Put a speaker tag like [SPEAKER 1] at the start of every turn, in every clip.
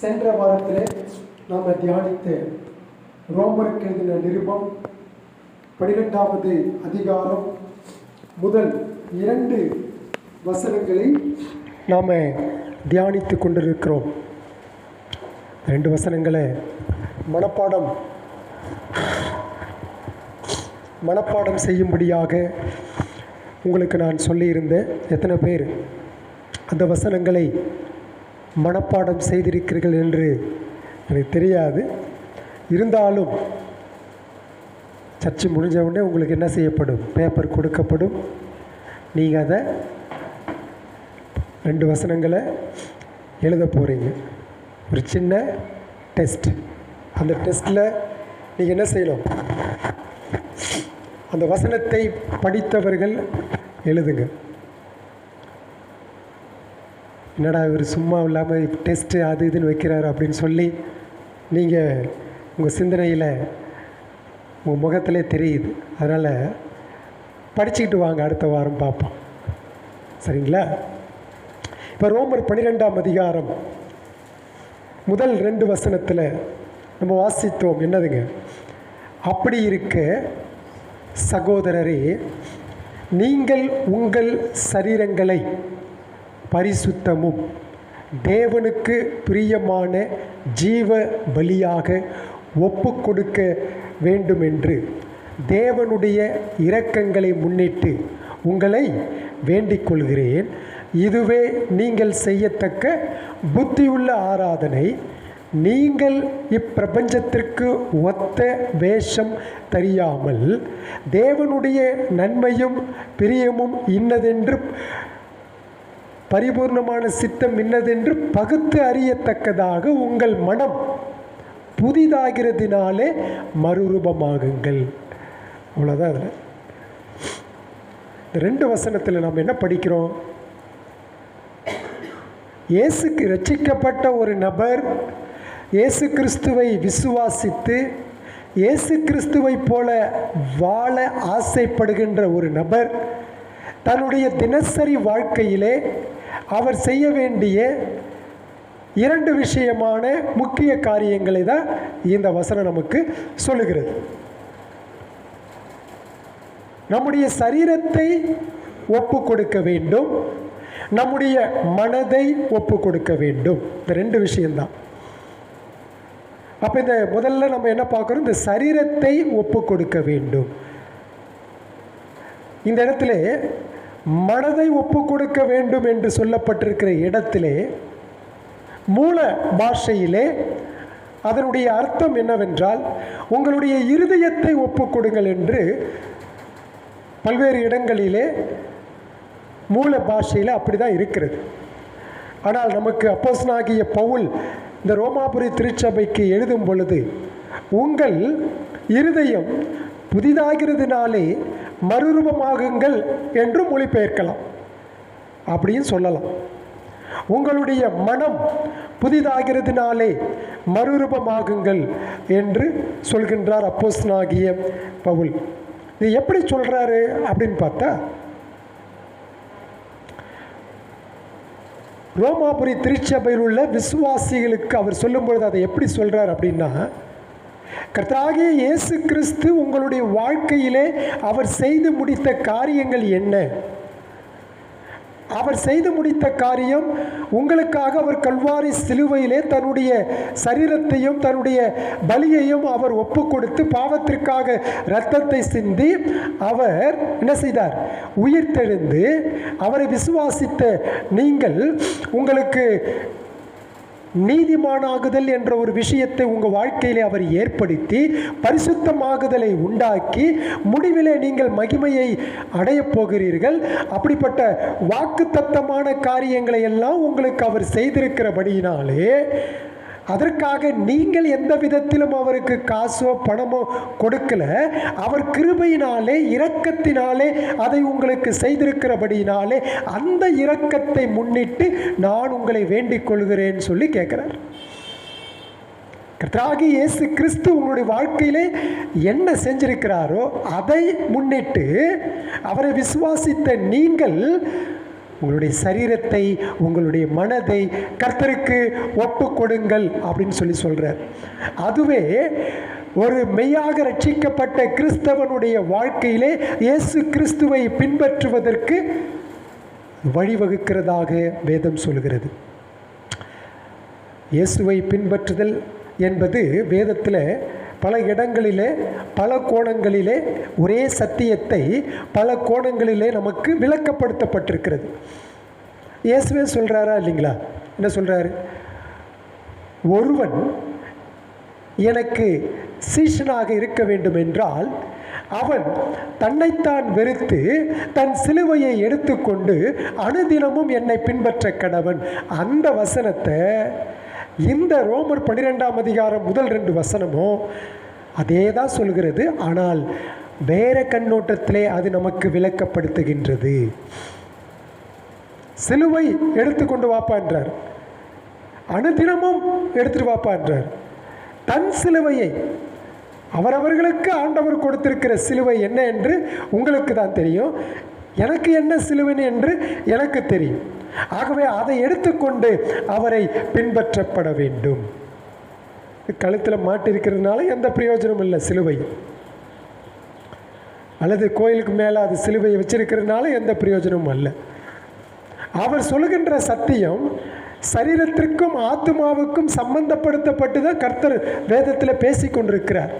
[SPEAKER 1] சென்ற வாரத்திலே நாம் தியானித்த ரோமருக்கு எழுதின நிருபம் 12வது அதிகாரம் முதல் 2 வசனங்களை நாம் தியானித்து கொண்டிருக்கிறோம். 2 வசனங்களை மனப்பாடம் செய்யும்படியாக உங்களுக்கு நான் சொல்லியிருந்தேன். எத்தனை பேர் அந்த வசனங்களை மனப்பாடம் செய்திருக்கிறீர்கள் என்று எனக்கு தெரியாது. இருந்தாலும் சர்ச்சை முடிஞ்ச உடனே உங்களுக்கு என்ன செய்யப்படும்? பேப்பர் கொடுக்கப்படும். நீங்கள் அதை 2 வசனங்களை எழுத போகிறீங்க. ஒரு சின்ன டெஸ்ட். அந்த டெஸ்ட்டில் நீங்கள் என்ன செய்யணும்? அந்த வசனத்தை படித்தவர்கள் எழுதுங்க. என்னடா இவர் சும்மா இல்லாமல் டெஸ்ட்டு அது இதுன்னு வைக்கிறாரு அப்படின்னு சொல்லி நீங்கள் உங்கள் சிந்தனையில் உங்கள் முகத்திலே தெரியுது. அதனால் படிச்சுக்கிட்டு வாங்க, அடுத்த வாரம் பார்ப்போம். சரிங்களா? இப்போ ரோமர் 12ஆம் அதிகாரம் முதல் 2 வசனத்தில் நம்ம வாசித்தோம். என்னதுங்க? அப்படி இருக்க சகோதரரே, நீங்கள் உங்கள் சரீரங்களை பரிசுத்தமும் தேவனுக்கு பிரியமான ஜீவ பலியாக ஒப்பு கொடுக்க வேண்டுமென்று தேவனுடைய இரக்கங்களை முன்னிட்டு உங்களை வேண்டிக் கொள்கிறேன். இதுவே நீங்கள் செய்யத்தக்க புத்தியுள்ள ஆராதனை. நீங்கள் இப்பிரபஞ்சத்திற்கு ஒத்த வேஷம் தெரியாமல் தேவனுடைய நன்மையும் பிரியமும் இன்னதென்று பரிபூர்ணமான சித்தம் இன்னதென்று பகுத்து அறியத்தக்கதாக உங்கள் மனம் புதிதாகிறதினாலே மறுரூபமாகுங்கள். அவ்வளோதான். அதில் இந்த 2 வசனத்தில் நாம் என்ன படிக்கிறோம்? இயேசுக்கு ரட்சிக்கப்பட்ட ஒரு நபர் இயேசு கிறிஸ்துவை விசுவாசித்து இயேசு கிறிஸ்துவை போல வாழ ஆசைப்படுகின்ற ஒரு நபர் தன்னுடைய தினசரி வாழ்க்கையிலே அவர் செய்ய வேண்டிய 2 விஷயமான முக்கிய காரியங்களை தான் இந்த வசனம் நமக்கு சொல்லுகிறது. நம்முடைய சரீரத்தை ஒப்பு கொடுக்க வேண்டும், நம்முடைய மனதை ஒப்பு கொடுக்க வேண்டும். இந்த 2 விஷயம்தான். அப்போ இந்த முதல்ல நம்ம என்ன பார்க்குறோம்? இந்த சரீரத்தை ஒப்பு கொடுக்க வேண்டும். இந்த இடத்துல மனதை ஒப்பு கொடுக்க வேண்டும் என்று சொல்லப்பட்டிருக்கிற இடத்திலே மூல பாஷையிலே அதனுடைய அர்த்தம் என்னவென்றால் உங்களுடைய இருதயத்தை ஒப்பு கொடுங்கள் என்று பல்வேறு இடங்களிலே மூல பாஷையில் அப்படி தான் இருக்கிறது. ஆனால் நமக்கு அப்போஸ்தலனாகிய பவுல் இந்த ரோமாபுரி திருச்சபைக்கு எழுதும் பொழுது உங்கள் இருதயம் புதிதாகிறதுனாலே மறுரூபமாகுங்கள் என்று மொழிபெயர்க்கலாம், அப்படின்னு சொல்லலாம். உங்களுடைய மனம் புதிதாகிறதுனாலே மறுரூபமாகுங்கள் என்று சொல்கின்றார் அப்போஸ்தலனாகிய பவுல். இது எப்படி சொல்கிறாரு அப்படின்னு பார்த்தா, ரோமாபுரி திருச்சபையில் உள்ள விசுவாசிகளுக்கு அவர் சொல்லும் பொழுது அதை எப்படி சொல்கிறார் அப்படின்னா, கர்த்தராகிய இயேசு கிறிஸ்து உங்களுடைய வாழ்க்கையிலே அவர் செய்து முடித்த காரியங்கள் என்ன? அவர் செய்து முடித்த காரியம் உங்களுக்காக அவர் கல்வாரி சிலுவையிலே தன்னுடைய சரீரத்தையும் தன்னுடைய பலியையும் அவர் ஒப்பு கொடுத்து பாவத்திற்காக இரத்தத்தை சிந்தி அவர் என்ன செய்தார்? உயிர்த்தெழுந்து அவரை விசுவாசித்த நீங்கள் உங்களுக்கு நீதிமானாகுதல் என்ற ஒரு விஷயத்தை உங்கள் வாழ்க்கையிலே அவர் ஏற்படுத்தி பரிசுத்தமாகுதலை உண்டாக்கி முடிவிலே நீங்கள் மகிமையை அடையப் போகிறீர்கள். அப்படிப்பட்ட வாக்குத்தத்தமான காரியங்களை எல்லாம் உங்களுக்கு அவர் செய்திருக்கிறபடியினாலே அதற்காக நீங்கள் எந்த விதத்திலும் அவருக்கு காசோ பணமோ கொடுக்கல. அவர் கிருபையினாலே இரக்கத்தினாலே அதை உங்களுக்கு செய்திருக்கிறபடியினாலே அந்த இரக்கத்தை முன்னிட்டு நான் உங்களை வேண்டிக் கொள்கிறேன்னு சொல்லி கேட்கிறார். கர்த்தராகிய இயேசு கிறிஸ்து உங்களுடைய வாழ்க்கையிலே என்ன செஞ்சிருக்கிறாரோ அதை முன்னிட்டு அவரை விசுவாசித்த நீங்கள் உங்களுடைய சரீரத்தை, உங்களுடைய மனதை கர்த்தருக்கு ஒப்பு கொடுங்கள் அப்படின்னு சொல்கிறார். அதுவே ஒரு மெய்யாக ரட்சிக்கப்பட்ட கிறிஸ்தவனுடைய வாழ்க்கையிலே இயேசு கிறிஸ்துவை பின்பற்றுவதற்கு வழிவகுக்கிறதாக வேதம் சொல்கிறது. இயேசுவை பின்பற்றுதல் என்பது வேதத்தில் பல இடங்களிலே பல கோணங்களிலே ஒரே சத்தியத்தை பல கோணங்களிலே நமக்கு விளக்கப்படுத்தப்பட்டிருக்கிறது. இயேசுவே சொல்கிறாரா இல்லைங்களா? என்ன சொல்கிறாரு? ஒருவன் எனக்கு சீஷனாக இருக்க வேண்டும் என்றால் அவன் தன்னைத்தான் வெறுத்து தன் சிலுவையை எடுத்துக்கொண்டு அனுதினமும் என்னை பின்பற்ற கடவன். அந்த வசனத்தை இந்த ரோமர் 12ஆம் அதிகாரம் முதல் 2 வசனமும் அதே தான் சொல்கிறது. ஆனால் வேற கண்ணோட்டத்திலே அது நமக்கு விளக்கப்படுத்துகின்றது. சிலுவை எடுத்துக்கொண்டு வாப்பான்றார், அனுதினமும் எடுத்துட்டு வாப்பான்றார். தன் சிலுவையை, அவரவர்களுக்கு ஆண்டவர் கொடுத்திருக்கிற சிலுவை என்ன என்று உங்களுக்கு தான் தெரியும், எனக்கு என்ன சிலுவை என்று எனக்கு தெரியும். ஆகவே அதை எடுத்துக்கொண்டு அவரை பின்பற்றப்பட வேண்டும். கழுத்தில் மாட்டிருக்கிறதுனால எந்த பிரயோஜனமும் இல்லை சிலுவை, அல்லது கோயிலுக்கு மேலே அது சிலுவையை வச்சிருக்கிறதுனால எந்த பிரயோஜனமும் அல்ல. அவர் சொல்லுகின்ற சத்தியம் சரீரத்திற்கும் ஆத்மாவுக்கும் சம்பந்தப்படுத்தப்பட்டு தான் கர்த்தர் வேதத்தில் பேசி கொண்டிருக்கிறார்.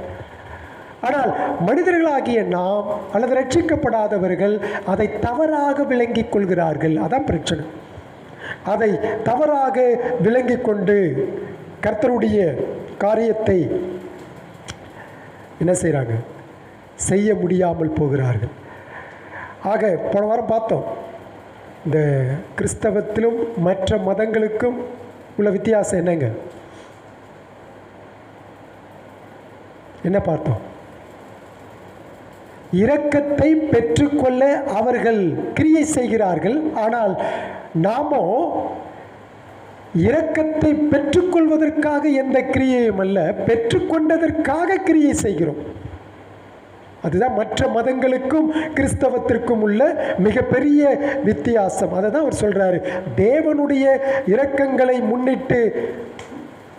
[SPEAKER 1] ஆனால் மனிதர்களாகிய நாம் அல்லது ரட்சிக்கப்படாதவர்கள் அதை தவறாக விளங்கி கொள்கிறார்கள். அதான் பிரச்சனை. அதை தவறாக விளங்கி கொண்டு கர்த்தருடைய காரியத்தை என்ன செய்கிறாங்க? செய்ய முடியாமல் போகிறார்கள். ஆக போன வாரம் பார்த்தோம், இந்த கிறிஸ்தவத்திலும் மற்ற மதங்களுக்கும் உள்ள வித்தியாசம் என்னங்க? என்ன பார்த்தோம்? இரக்கத்தை பெற்றுக்கொள்ள அவர்கள் கிரியை செய்கிறார்கள். ஆனால் நாமோ இரக்கத்தை பெற்றுக்கொள்வதற்காக எந்த கிரியையும் அல்ல, பெற்றுக்கொண்டதற்காக கிரியை செய்கிறோம். அதுதான் மற்ற மதங்களுக்கும் கிறிஸ்தவத்திற்கும் உள்ள மிகப்பெரிய வித்தியாசம். அதை தான் அவர் சொல்கிறாரு, தேவனுடைய இரக்கங்களை முன்னிட்டு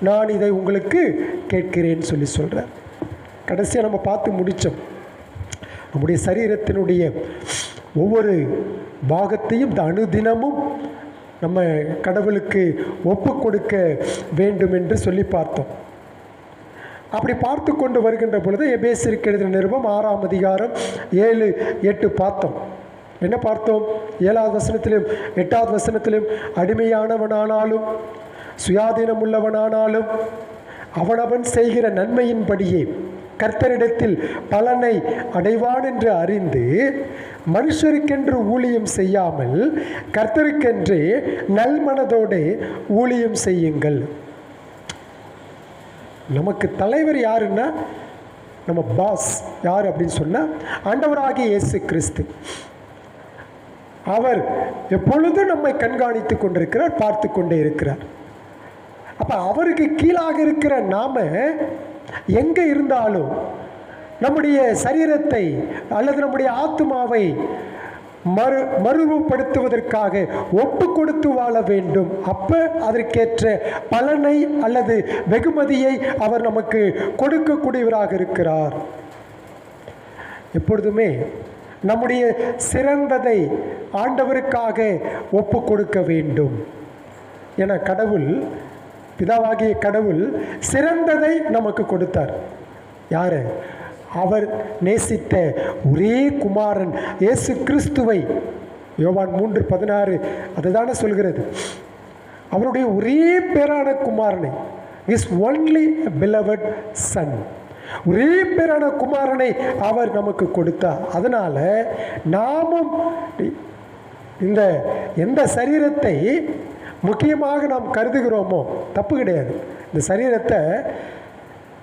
[SPEAKER 1] நான் இதை உங்களுக்கு கேட்கிறேன்னு சொல்கிறார். கடைசியாக நம்ம பார்த்து முடித்தோம், நம்முடைய சரீரத்தினுடைய ஒவ்வொரு பாகத்தையும் இந்த அனுதினமும் நம்ம கடவுளுக்கு ஒப்பு கொடுக்க வேண்டும் என்று சொல்லி பார்த்தோம். அப்படி பார்த்து கொண்டு வருகின்ற பொழுது எபேசியருக்கு எழுதின நிருபம் 6ஆம் அதிகாரம் 7, 8 பார்த்தோம். என்ன பார்த்தோம்? 7வது வசனத்திலும் 8வது வசனத்திலும் அடிமையானவனானாலும் சுயாதீனம் உள்ளவனானாலும் அவனவன் செய்கிற நன்மையின்படியே கர்த்தரிடத்தில் பலனை அடைவான் என்று அறிந்து மனுஷருக்கென்று ஊழியம் செய்யாமல் கர்த்தருக்கென்றே நல்மனதோடு ஊழியம் செய்யுங்கள். நமக்கு தலைவர் யாருன்னா, நம்ம பாஸ் யார் அப்படின்னு சொன்னால் ஆண்டவராகிய இயேசு கிறிஸ்து. அவர் எப்பொழுதும் நம்மை கண்காணித்து கொண்டிருக்கிறார், பார்த்து கொண்டே இருக்கிறார். அப்போ அவருக்கு கீழாக இருக்கிற நாம எங்கே இருந்தாலும் நம்முடைய சரீரத்தை அல்லது நம்முடைய ஆத்மாவை மறுரூபப்படுத்துவதற்காக ஒப்பு கொடுத்து வாழ வேண்டும். அப்போ அதற்கேற்ற பலனை அல்லது வெகுமதியை அவர் நமக்கு கொடுக்கக்கூடியவராக இருக்கிறார். எப்பொழுதுமே நம்முடைய சிறந்ததை ஆண்டவருக்காக ஒப்பு கொடுக்க வேண்டும். என கடவுள், பிதாவாகிய கடவுள் சிறந்ததை நமக்கு கொடுத்தார். யார்? அவர் நேசித்த ஒரே குமாரன் இயேசு கிறிஸ்துவை. யோவான் 3:16 அதுதானே சொல்கிறது. அவருடைய ஒரே பேரான குமாரனை, இஸ் ஒன்லி beloved son, ஒரே பேரான குமாரனை அவர் நமக்கு கொடுத்தார். அதனால் நாமும் இந்த எந்த சரீரத்தை முக்கியமாக நாம் கருதுகிறோமோ தப்பு கிடையாது. இந்த சரீரத்தை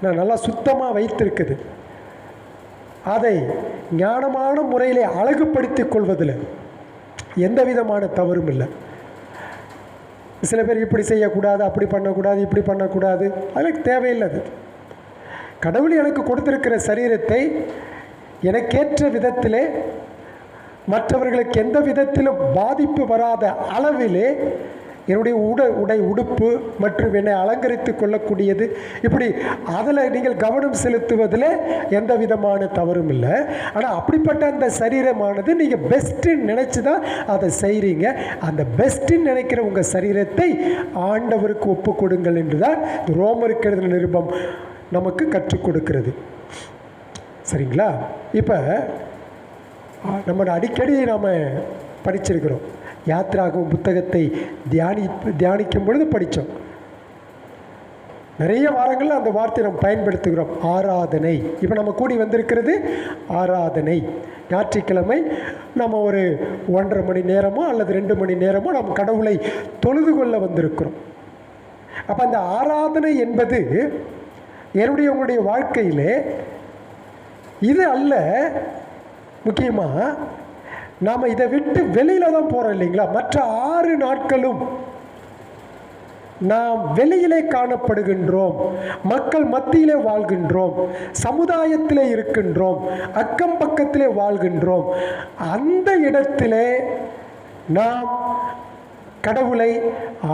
[SPEAKER 1] நான் நல்லா சுத்தமாக வைத்திருக்குது, அதை ஞானமான முறையில் அழகுபடுத்திக் கொள்வதில் எந்த விதமான தவறும் இல்லை. சில பேர் இப்படி செய்யக்கூடாது, அப்படி பண்ணக்கூடாது, இப்படி பண்ணக்கூடாது, அதுக்கு தேவையில்லை. அது கடவுள் எனக்கு கொடுத்திருக்கிற சரீரத்தை எனக்கேற்ற விதத்திலே மற்றவர்களுக்கு எந்த விதத்திலும் பாதிப்பு வராத அளவிலே என்னுடைய உடுப்பு மற்றும் என்னை அலங்கரித்து கொள்ளக்கூடியது, இப்படி அதில் நீங்கள் கவனம் செலுத்துவதில் எந்த விதமான தவறும் இல்லை. ஆனால் அப்படிப்பட்ட அந்த சரீரமானது நீங்கள் பெஸ்ட்டுன்னு நினச்சி தான் அதை செய்கிறீங்க. அந்த பெஸ்ட்டுன்னு நினைக்கிற உங்கள் சரீரத்தை ஆண்டவருக்கு ஒப்பு கொடுங்கள் என்று தான் ரோமருக்கு எழுதின நிருபம் நமக்கு கற்றுக் கொடுக்கிறது. சரிங்களா? இப்போ நம்ம அடிக்கடி நாம் படிச்சிருக்கிறோம். யாத்ராகம புத்தகத்தை தியானிக்கும் பொழுது படித்தோம். நிறைய வாரங்களில் அந்த வார்த்தையை நம்ம பயன்படுத்துகிறோம். ஆராதனை. இப்போ நம்ம கூடி வந்திருக்கிறது ஆராதனை. ஞாயிற்றுக்கிழமை நம்ம ஒரு 1.5 மணி நேரமோ அல்லது 2 மணி நேரமோ நம்ம கடவுளை தொழுது கொள்ள வந்திருக்கிறோம். அப்போ அந்த ஆராதனை என்பது உங்களுடைய வாழ்க்கையிலே இது அல்ல. முக்கியமாக நாம் இதை விட்டு வெளியில் தான் போகிறோம் இல்லைங்களா? மற்ற 6 நாட்களும் நாம் வெளியிலே காணப்படுகின்றோம், மக்கள் மத்தியிலே வாழ்கின்றோம், சமுதாயத்திலே இருக்கின்றோம், அக்கம் பக்கத்திலே வாழ்கின்றோம். அந்த இடத்திலே நாம் கடவுளை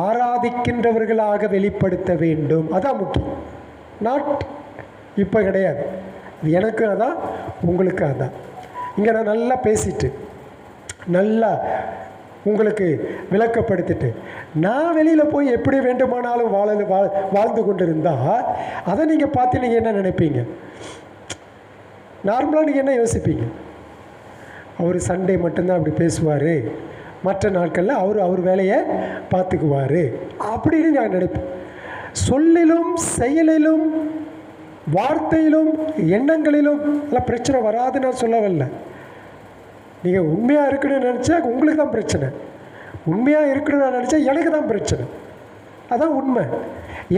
[SPEAKER 1] ஆராதிக்கின்றவர்களாக வெளிப்படுத்த வேண்டும். அதான் முக்கியம். இப்போ கிடையாது. எனக்கு அதான், உங்களுக்கு அதான். இங்கே நான் நல்லா பேசிட்டு நல்லா உங்களுக்கு விளக்கப்படுத்திட்டு நான் வெளியில் போய் எப்படி வேண்டுமானாலும் வாழ்ந்து கொண்டு இருந்தால் அதை நீங்கள் பார்த்து நீங்கள் என்ன நினைப்பீங்க? நார்மலாக நீங்கள் என்ன யோசிப்பீங்க? அவர் சண்டே மட்டும்தான் அப்படி பேசுவார், மற்ற நாட்களில் அவர் வேலையை பார்த்துக்குவார் அப்படின்னு நான் நினைப்பேன். சொல்லிலும் செயலிலும் வார்த்தையிலும் எண்ணங்களிலும் எல்லாம் பிரச்சனை வராதுன்னு நான் சொல்லவில்லை. நீங்கள் உண்மையாக இருக்கணும்னு நினச்சா உங்களுக்கு தான் பிரச்சனை, உண்மையாக இருக்கணும்னு நினச்சா எனக்கு தான் பிரச்சனை. அதான் உண்மை.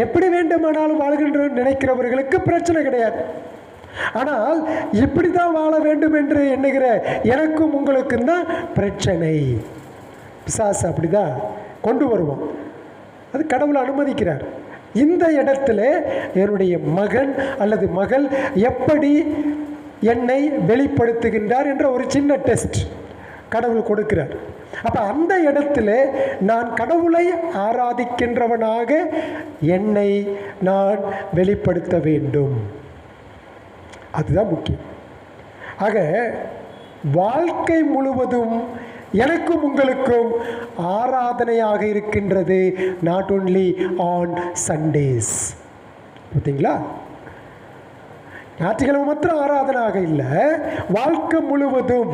[SPEAKER 1] எப்படி வேண்டுமானாலும் வாழ்கின்ற நினைக்கிறவர்களுக்கு பிரச்சனை கிடையாது. ஆனால் இப்படி தான் வாழ வேண்டும் என்று எண்ணுகிற எனக்கும் உங்களுக்கும் தான் பிரச்சனை. பிசாசு அப்படி தான் கொண்டு வருவோம். அது கடவுள் அனுமதிக்கிறார். இந்த இடத்துல என்னுடைய மகன் அல்லது மகள் எப்படி என்னை வெளிப்படுத்துகின்றார் என்ற ஒரு சின்ன டெஸ்ட் கடவுள் கொடுக்கிறார். அப்போ அந்த இடத்துல நான் கடவுளை ஆராதிக்கின்றவனாக என்னை நான் வெளிப்படுத்த வேண்டும். அதுதான் முக்கியம். ஆக வாழ்க்கை முழுவதும் எனக்கும் உங்களுக்கும் ஆராதனையாக இருக்கின்றது. Not only on Sundays. பார்த்தீங்களா? ஞாயிற்றுக்கிழமை மாத்திரம் ஆராதனாக இல்லை, வாழ்க்கை முழுவதும்.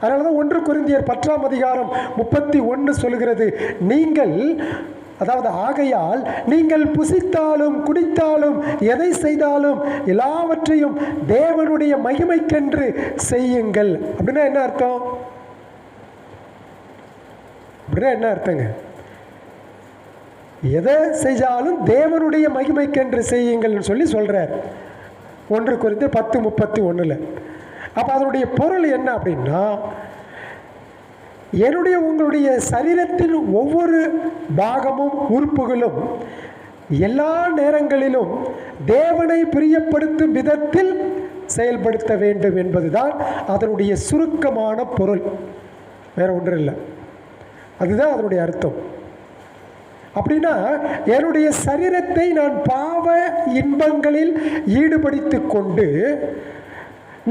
[SPEAKER 1] அதனால தான் 1 கொரிந்தியர் 10:31 சொல்கிறது, நீங்கள், அதாவது ஆகையால் நீங்கள் புசித்தாலும் குடித்தாலும் எதை செய்தாலும் எல்லாவற்றையும் தேவனுடைய மகிமைக்கென்று செய்யுங்கள். அப்படின்னா என்ன அர்த்தம்? அப்படின்னா என்ன அர்த்தங்க? எதை செஞ்சாலும் தேவனுடைய மகிமைக்கென்று செய்யுங்கள் சொல்லி சொல்கிறார் 1 கொரிந்தியர் 10:31. அப்போ அதனுடைய பொருள் என்ன அப்படின்னா, உங்களுடைய சரீரத்தின் ஒவ்வொரு பாகமும் உறுப்புகளும் எல்லா நேரங்களிலும் தேவனை பிரியப்படுத்தும் விதத்தில் செயல்படுத்த வேண்டும் என்பதுதான் அதனுடைய சுருக்கமான பொருள். வேற ஒன்றும் இல்லை. அதுதான் அதனுடைய அர்த்தம். அப்படின்னா என்னுடைய சரீரத்தை நான் பாவ இன்பங்களில் ஈடுபடுத்தி கொண்டு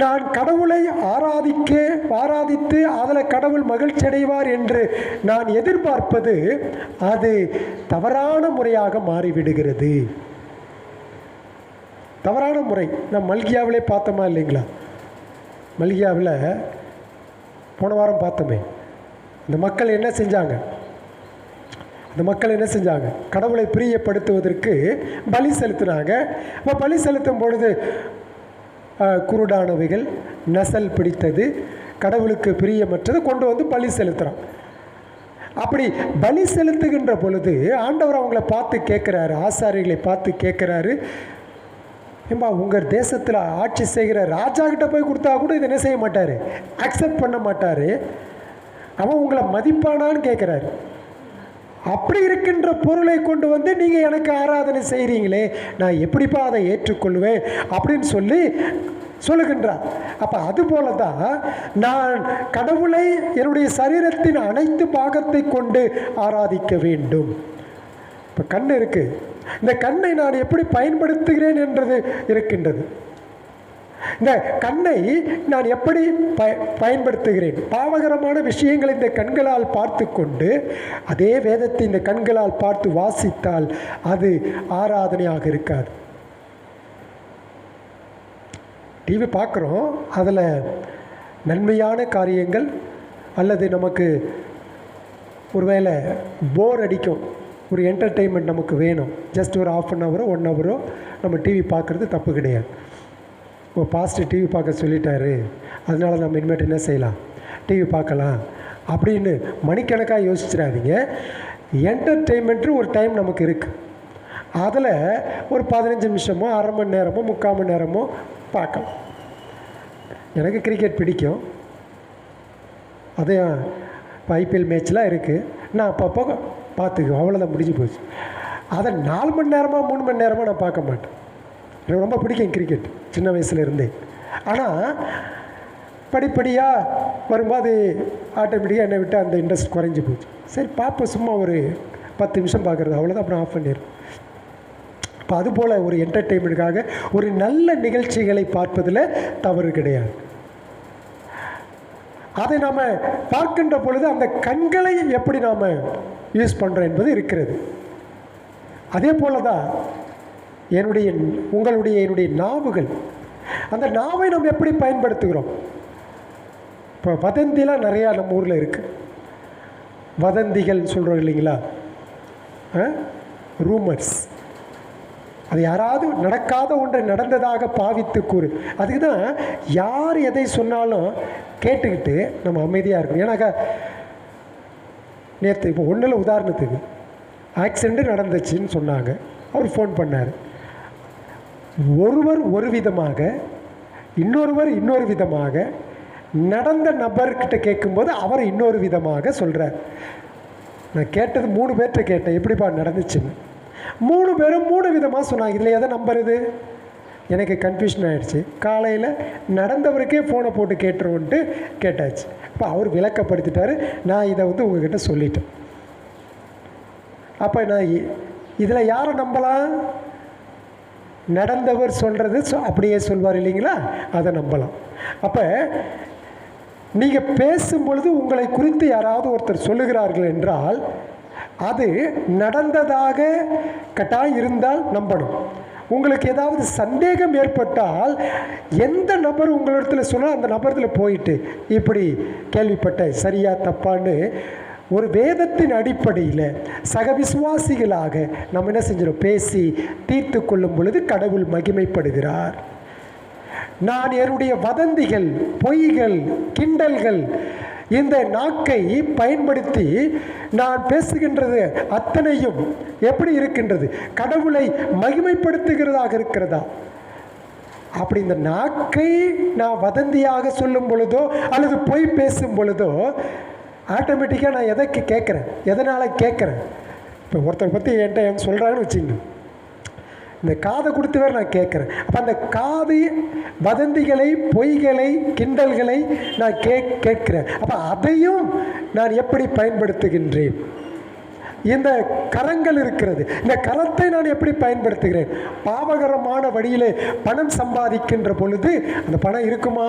[SPEAKER 1] நான் கடவுளை ஆராதித்து அதில் கடவுள் மகிழ்ச்சி அடைவார் என்று நான் எதிர்பார்ப்பது அது தவறான முறையாக மாறிவிடுகிறது. தவறான முறை. நான் மல்கியாவிலே பார்த்தோமா இல்லைங்களா? மல்கியாவில் போன வாரம் பார்த்தோமே. அந்த மக்கள் என்ன செஞ்சாங்க? கடவுளை பிரியப்படுத்துவதற்கு பலி செலுத்தினாங்க. அப்போ பலி செலுத்தும் பொழுது குருடானவைகள், நசல் பிடித்தது, கடவுளுக்கு பிரியமற்றது கொண்டு வந்து பலி செலுத்துகிறான். அப்படி பலி செலுத்துகின்ற பொழுது ஆண்டவர் அவங்கள பார்த்து கேட்குறாரு, ஆசாரிகளை பார்த்து கேட்குறாரு, ஏம்பா உங்கள் தேசத்தில் ஆட்சி செய்கிற ராஜா கிட்ட போய் கொடுத்தா கூட இதை என்ன செய்ய மாட்டார், அக்செப்ட் பண்ண மாட்டார். அவன் உங்களை மதிப்பானான்னு கேட்குறாரு. அப்படி இருக்கின்ற பொருளை கொண்டு வந்து நீங்கள் எனக்கு ஆராதனை செய்கிறீங்களே, நான் எப்படிப்பா அதை ஏற்றுக்கொள்வேன் அப்படின்னு சொல்லி சொல்லுகின்றார். அப்போ அதுபோல தான் நான் கடவுளை என்னுடைய சரீரத்தின் அனைத்து பாகத்தை கொண்டு ஆராதிக்க வேண்டும். இப்போ கண் இருக்குது, இந்த கண்ணை நான் எப்படி பயன்படுத்துகிறேன் என்றது இருக்கின்றது. இந்த கண்ணை நான் எப்படி பயன்படுத்துகிறேன்? பாவகரமான விஷயங்களை இந்த கண்களால் பார்த்து கொண்டு அதே வேதத்தை இந்த கண்களால் பார்த்து வாசித்தால் அது ஆராதனையாக இருக்காது. டிவி பார்க்குறோம், அதில் நன்மையான காரியங்கள் அல்லது நமக்கு ஒருவேளை போர் அடிக்கும், ஒரு என்டர்டெயின்மெண்ட் நமக்கு வேணும், ஜஸ்ட் ஒரு ½ அன் ஹவரோ 1 ஹவரோ நம்ம டிவி பார்க்குறது தப்பு கிடையாது. இப்போ பாஸ்டர் டிவி பார்க்க சொல்லிட்டாரு, அதனால நம்ம இனிமேட்டு என்ன செய்யலாம், டிவி பார்க்கலாம் அப்படின்னு மணிக்கணக்காக யோசிச்சிடாதீங்க. என்டர்டெயின்மெண்ட்டு ஒரு டைம் நமக்கு இருக்குது, அதில் ஒரு 15 நிமிஷமோ 1/2 மணி நேரமோ 3/4 மணி நேரமோ பார்க்கலாம். எனக்கு கிரிக்கெட் பிடிக்கும், அதே இப்போ ஐபிஎல் மேட்ச்லாம் இருக்குது, நான் அப்பப்போ பார்த்துக்குவேன், அவ்வளோதான், முடிஞ்சு போச்சு. அதை 4 மணி நேரமாக 3 மணி நேரமாக நான் பார்க்க மாட்டேன். எனக்கு ரொம்ப பிடிக்கும் கிரிக்கெட் சின்ன வயசுலேருந்தே. ஆனால் படிப்படியாக வரும்போது ஆட்டோமேட்டிக்காக என்னை விட்டு அந்த இன்ட்ரெஸ்ட் குறைஞ்சி போச்சு. சரி பார்ப்போம், சும்மா ஒரு 10 நிமிஷம் பார்க்குறது, அவ்வளோதான், அப்புறம் ஆஃப் பண்ணிடுறேன். இப்போ அதுபோல் ஒரு என்டர்டெயின்மெண்ட்டுக்காக ஒரு நல்ல நிகழ்ச்சிகளை பார்ப்பதில் தவறு கிடையாது. அதை நாம் பார்க்கின்ற பொழுது அந்த கண்களை எப்படி நாம் யூஸ் பண்ணுறோம் என்பது இருக்கிறது. அதே போல தான் என்னுடைய நாவுகள், அந்த நாவை நம்ம எப்படி பயன்படுத்துகிறோம்? இப்போ வதந்திலாம் நிறையா நம்ம ஊரில் இருக்குது. வதந்திகள் சொல்கிறோம் இல்லைங்களா, ரூமர்ஸ். அது யாராவது நடக்காத ஒன்றை நடந்ததாக பாவித்து கூறு. அதுக்கு தான் யார் எதை சொன்னாலும் கேட்டுக்கிட்டு நம்ம அமைதியாக இருக்கணும். ஏன்னாக்கா நேற்று இப்போ ஒன்றில் உதாரணத்துக்கு ஆக்சிடெண்ட்டு நடந்துச்சுன்னு சொன்னாங்க, அவர் ஃபோன் பண்ணார். ஒருவர் ஒரு விதமாக, இன்னொருவர் இன்னொரு விதமாக, நடந்த நபர்கிட்ட கேட்கும்போது அவர் இன்னொரு விதமாக சொல்கிறார். நான் கேட்டது 3 பேர்கிட்ட கேட்டேன், எப்படிப்பா நடந்துச்சுன்னு. 3 பேரும் 3 விதமாக சொன்னாங்க. இதில் எதை நம்புறது? எனக்கு கன்ஃபியூஷன் ஆகிடுச்சு. காலையில் நடந்தவருக்கே ஃபோனை போட்டு கேட்டுருவோன்ட்டு கேட்டாச்சு. இப்போ அவர் விளக்கப்படுத்திட்டார், நான் இதை உங்கள்கிட்ட சொல்லிட்டேன். அப்போ நான் இதில் யாரை நம்பலாம்? நடந்தவர் சொல்கிறது அப்படியே சொல்வார் இல்லைங்களா, அதை நம்பலாம். அப்போ நீங்கள் பேசும்பொழுது உங்களை குறித்து யாராவது ஒருத்தர் சொல்லுகிறார்கள் என்றால் அது நடந்ததாக கட்டாயம் இருந்தால் நம்பணும். உங்களுக்கு ஏதாவது சந்தேகம் ஏற்பட்டால் எந்த நபர் உங்களிடத்தில் சொன்னால் அந்த நபரத்தில் போயிட்டு இப்படி கேள்விப்பட்ட சரியா தப்பான்னு ஒரு வேதத்தின் அடிப்படையில் சக விசுவாசிகளாக நம்ம என்ன செஞ்சிடும், பேசி தீர்த்து கொள்ளும் பொழுது கடவுள் மகிமைப்படுகிறார். நான் என்னுடைய வதந்திகள், பொய்கள், கிண்டல்கள், இந்த நாக்கை பயன்படுத்தி நான் பேசுகின்றது அத்தனையும் எப்படி இருக்கின்றது? கடவுளை மகிமைப்படுத்துகிறதாக இருக்கிறதா? அப்படி இந்த நாக்கை நான் வதந்தியாக சொல்லும் பொழுதோ அல்லது பொய் பேசும் பொழுதோ ஆட்டோமேட்டிக்காக நான் எதைக்கு கேட்குறேன், எதனால் கேட்குறேன்? இப்போ ஒருத்தரை பற்றி என்கிட்ட சொல்கிறாங்கன்னு வச்சுங்க, இந்த காதை கொடுத்து வேறு நான் கேட்குறேன். அப்போ அந்த காது வதந்திகளை, பொய்களை, கிண்டல்களை நான் கேட்கிறேன். அப்போ அதையும் நான் எப்படி பயன்படுத்துகின்றேன்? இந்த கரங்கள் இருக்கிறது, இந்த கரத்தை நான் எப்படி பயன்படுத்துகிறேன்? பாவகரமான வழியிலே பணம் சம்பாதிக்கின்ற பொழுது அந்த பணம் இருக்குமா?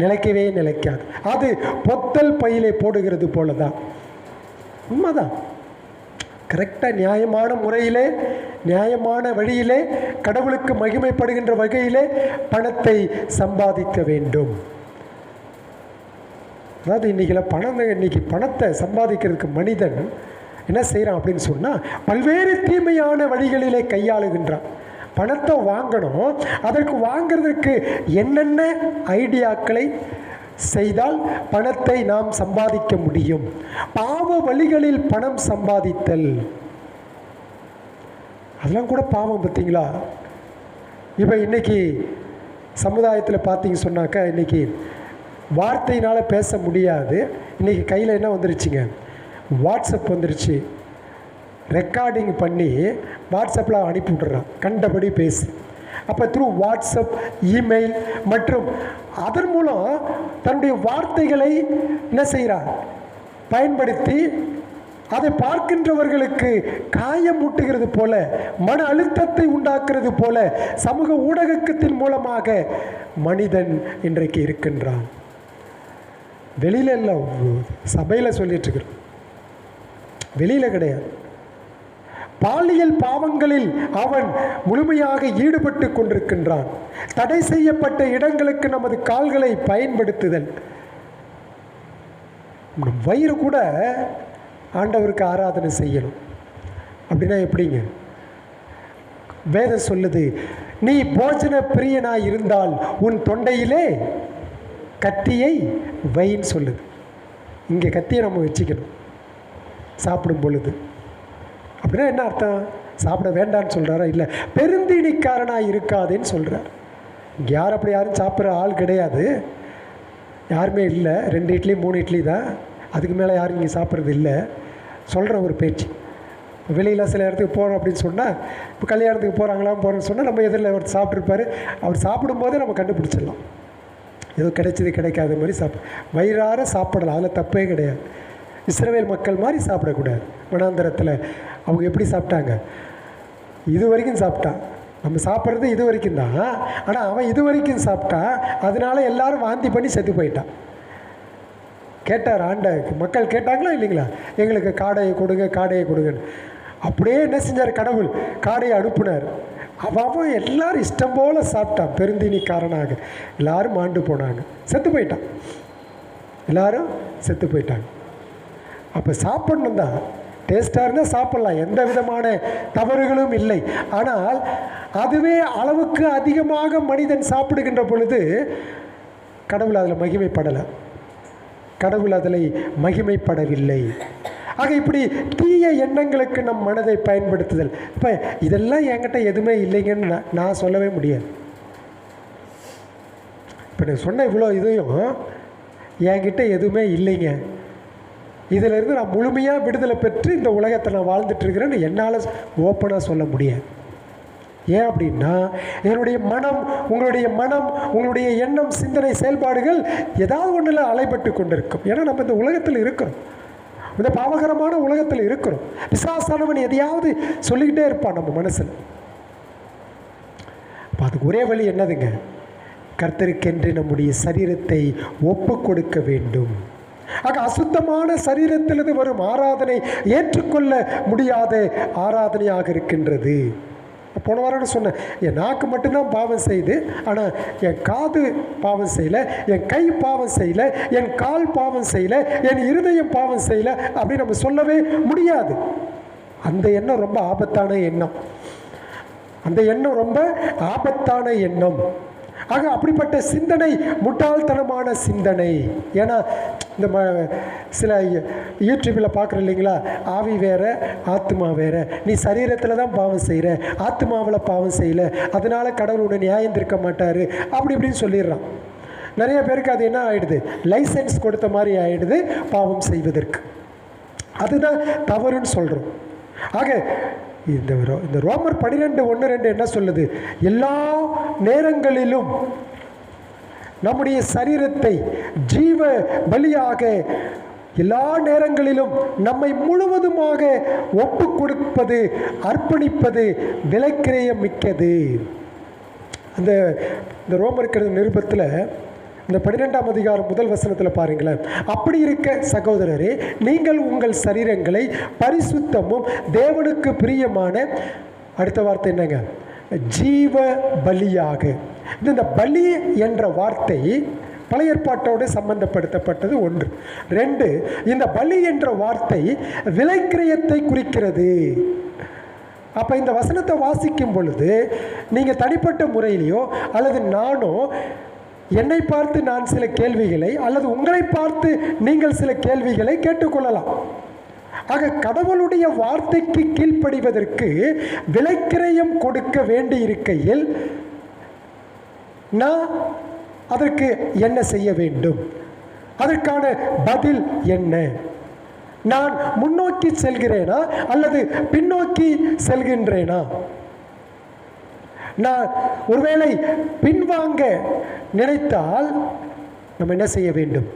[SPEAKER 1] நிலைக்கவே நிலைக்காது. அது பொத்தல் பையிலே போடுகிறது போல தான். உண்மைதான். கரெக்டாக நியாயமான முறையிலே, நியாயமான வழியிலே, கடவுளுக்கு மகிமைப்படுகின்ற வகையிலே பணத்தை சம்பாதிக்க வேண்டும். அதாவது இன்றைக்கி பணத்தை சம்பாதிக்கிறதுக்கு மனிதன் என்ன செய்கிறான் அப்படின்னு சொன்னால் பல்வேறு தீமையான வழிகளிலே கையாளுகின்றான். பணத்தை வாங்கணும், அதற்கு வாங்கிறதுக்கு என்னென்ன ஐடியாக்களை செய்தால் பணத்தை நாம் சம்பாதிக்க முடியும். பாவ வழிகளில் பணம் சம்பாதித்தல், அதெல்லாம் கூட பாவம். பார்த்தீங்களா? இப்போ இன்றைக்கி சமுதாயத்தில் பார்த்தீங்க சொன்னாக்கா இன்றைக்கி வார்த்தையினால் பேச முடியாது. இன்றைக்கி கையில் என்ன வந்துருச்சுங்க, வாட்ஸ்அப் வந்துருச்சு. ரெக்கார்டிங் பண்ணி வாட்ஸ்அப்பில் அனுப்பி விட்டுறான், கண்டபடி பேசு. அப்போ த்ரூ வாட்ஸ்அப், இமெயில் மற்றும் அதன் மூலம் தன்னுடைய வார்த்தைகளை என்ன செய்கிறார், பயன்படுத்தி அதை பார்க்கின்றவர்களுக்கு காயமூட்டுகிறது போல, மன அழுத்தத்தை உண்டாக்குறது போல சமூக ஊடகத்தின் மூலமாக மனிதன் இன்றைக்கு இருக்கின்றான். வெளியில இல்லை, சபையில் சொல்லிட்டு இருக்கிறோம், வெளியில கிடையாது. பாலியல் பாவங்களில் அவன் முழுமையாக ஈடுபட்டு கொண்டிருக்கின்றான். தடை செய்யப்பட்ட இடங்களுக்கு நமது கால்களை பயன்படுத்துதல். வயிறு கூட ஆண்டவருக்கு ஆராதனை செய்யணும் அப்படின்னா எப்படிங்க? வேதம் சொல்லுது, நீ போஜன பிரியனாய் இருந்தால் உன் தொண்டையிலே கத்தியை வைன்னு சொல்லுது. இங்கே கத்தியை நம்ம வச்சுக்கணும் சாப்பிடும் பொழுது. அப்படின்னா என்ன அர்த்தம்? சாப்பிட வேண்டான்னு சொல்கிறாரா? இல்லை, பெருந்தீனிக்காரனாக இருக்காதேன்னு சொல்கிறார். இங்கே யார் அப்படி யாரும் சாப்பிட்ற ஆள் கிடையாது, யாருமே இல்லை. 2 இட்லி 3 இட்லி தான், அதுக்கு மேலே யாரும் இங்கே சாப்பிட்றது இல்லை. சொல்கிற ஒரு பேச்சு. வெளியில் சில இடத்துக்கு போகிறோம் அப்படின்னு சொன்னால், இப்போ கல்யாணத்துக்கு போகிறேன்னு சொன்னால் நம்ம எதிரில் அவர் சாப்பிட்ருப்பார், அவர் சாப்பிடும்போதே நம்ம கண்டுபிடிச்சிடலாம். ஏதோ கிடைச்சது கிடைக்காத மாதிரி வயிறார சாப்பிடலாம், அதில் தப்பே கிடையாது. இஸ்ரவேல் மக்கள் மாதிரி சாப்பிடக்கூடாது. வனாந்தரத்தில் அவங்க எப்படி சாப்பிட்டாங்க? இது வரைக்கும் சாப்பிட்டான். நம்ம சாப்பிட்றது இது வரைக்கும் தான், ஆனால் அவன் இது வரைக்கும் சாப்பிட்டான். அதனால எல்லாரும் வாந்தி பண்ணி செத்து போயிட்டான். கேட்டார் ஆண்ட, மக்கள் கேட்டாங்களா இல்லைங்களா, எங்களுக்கு காடையை கொடுங்க காடையை கொடுங்கன்னு. அப்படியே என்ன செஞ்சார் கடவுள்? காடையை அனுப்புனார். அவன் எல்லாரும் இஷ்டம் போல் சாப்பிட்டான், பெருந்தீனிக்காரனாக. எல்லாரும் மாண்டு போனாங்க, செத்து போயிட்டான். எல்லாரும் செத்து போயிட்டாங்க. அப்போ சாப்பிடணும் தான், டேஸ்ட்டாக இருந்தால் சாப்பிட்லாம், எந்த விதமான தவறுகளும் இல்லை. ஆனால் அதுவே அளவுக்கு அதிகமாக மனிதன் சாப்பிடுகின்ற பொழுது கடவுள் அதில் மகிமைப்படலை, கடவுள் அதில் மகிமைப்படவில்லை. ஆக இப்படி தீய எண்ணங்களுக்கு நம் மனதை பயன்படுத்துதல். இப்போ இதெல்லாம் என்கிட்ட எதுவுமே இல்லைங்கன்னு நான் சொல்லவே முடியாது. இப்போ நான் சொன்ன இவ்வளோ இதையும் என்கிட்ட எதுவுமே இல்லைங்க, இதிலிருந்து நான் முழுமையாக விடுதலை பெற்று இந்த உலகத்தை நான் வாழ்ந்துட்டுருக்கிறேன்னு என்னால் ஓப்பனாக சொல்ல முடியாது. ஏன் அப்படின்னா, என்னுடைய மனம், உங்களுடைய எண்ணம், சிந்தனை, செயல்பாடுகள் ஏதாவது ஒன்றில் அலைபட்டு கொண்டிருக்கும். ஏன்னா நம்ம இந்த உலகத்தில் இருக்கிறோம், இந்த பாவகரமான உலகத்தில் இருக்கிறோம். பிசாசானவன் எதையாவது சொல்லிக்கிட்டே இருப்பான் நம்ம மனசில். அப்போ அதுக்கு ஒரே வழி என்னதுங்க? கர்த்தருக்கென்று நம்முடைய சரீரத்தை ஒப்பு கொடுக்க வேண்டும். ஆக அசுத்தமான சரீரத்திலிருந்து வரும் ஆராதனை ஏற்றுக்கொள்ள முடியாத ஆராதனையாக இருக்கின்றது. போன வாரம் சொன்னேன், என் நாக்கு மட்டும்தான் பாவம் செய்யுது, ஆனால் என் காது பாவம் செய்யலை, என் கை பாவம் செய்யலை, என் கால் பாவம் செய்யலை, என் இருதயம் பாவம் செய்யலை அப்படின்னு நம்ம சொல்லவே முடியாது. அந்த எண்ணம் ரொம்ப ஆபத்தான எண்ணம், அந்த எண்ணம் ரொம்ப ஆபத்தான எண்ணம். ஆக அப்படிப்பட்ட சிந்தனை முட்டாள்தனமான சிந்தனை. ஏன்னா இந்த சில யூடியூப்பில் பார்க்குற இல்லைங்களா, ஆவி வேறு ஆத்மா வேறு, நீ சரீரத்தில் தான் பாவம் செய்கிற, ஆத்மாவில் பாவம் செய்யலை, அதனால் கடவுளோட நியாயம் தீர்க்க மாட்டார் அப்படி இப்படின்னு சொல்லிடுறான். நிறைய பேருக்கு அது என்ன ஆகிடுது, லைசன்ஸ் கொடுத்த மாதிரி ஆகிடுது பாவம் செய்வதற்கு. அதுதான் தவறுன்னு சொல்கிறோம். ஆக இந்த ரோமர் 12:1-2 என்ன சொல்லுது? எல்லா நேரங்களிலும் நம்முடைய சரீரத்தை ஜீவ பலியாக, எல்லா நேரங்களிலும் நம்மை முழுவதுமாக ஒப்பு கொடுப்பது, அர்ப்பணிப்பது விலைக்கிரயம் மிக்கது. அந்த ரோமர் நிருபத்தில் இந்த 12ஆம் அதிகாரம் 1 வசனத்தில் பாருங்களேன். அப்படி இருக்க சகோதரரே, நீங்கள் உங்கள் சரீரங்களை பரிசுத்தமும் தேவனுக்கு பிரியமான, அடுத்த வார்த்தை என்னங்க, ஜீவ பலியாக. இந்த பலி என்ற வார்த்தை பழைய ஏற்பாட்டோடு சம்பந்தப்படுத்தப்பட்டது 1. 2, இந்த பலி என்ற வார்த்தை விலைக்கிரயத்தை குறிக்கிறது. அப்போ இந்த வசனத்தை வாசிக்கும் பொழுது நீங்கள் தனிப்பட்ட முறையிலையோ அல்லது நானோ என்னை பார்த்து நான் சில கேள்விகளை, அல்லது உங்களை பார்த்து நீங்கள் சில கேள்விகளை கேட்டுக்கொள்ளலாம். ஆக கடவுளுடைய வார்த்தைக்கு கீழ்ப்படிவதற்கு விலைக்கிரயம் கொடுக்க வேண்டி இருக்கையில் நான் அதற்கு என்ன செய்ய வேண்டும்? அதற்கான பதில் என்ன? நான் முன்னோக்கி செல்கிறேனா அல்லது பின்னோக்கி செல்கின்றேனா? நான் ஒருவேளை பின்வாங்க நினைத்தால் நம்ம என்ன செய்ய வேண்டும்?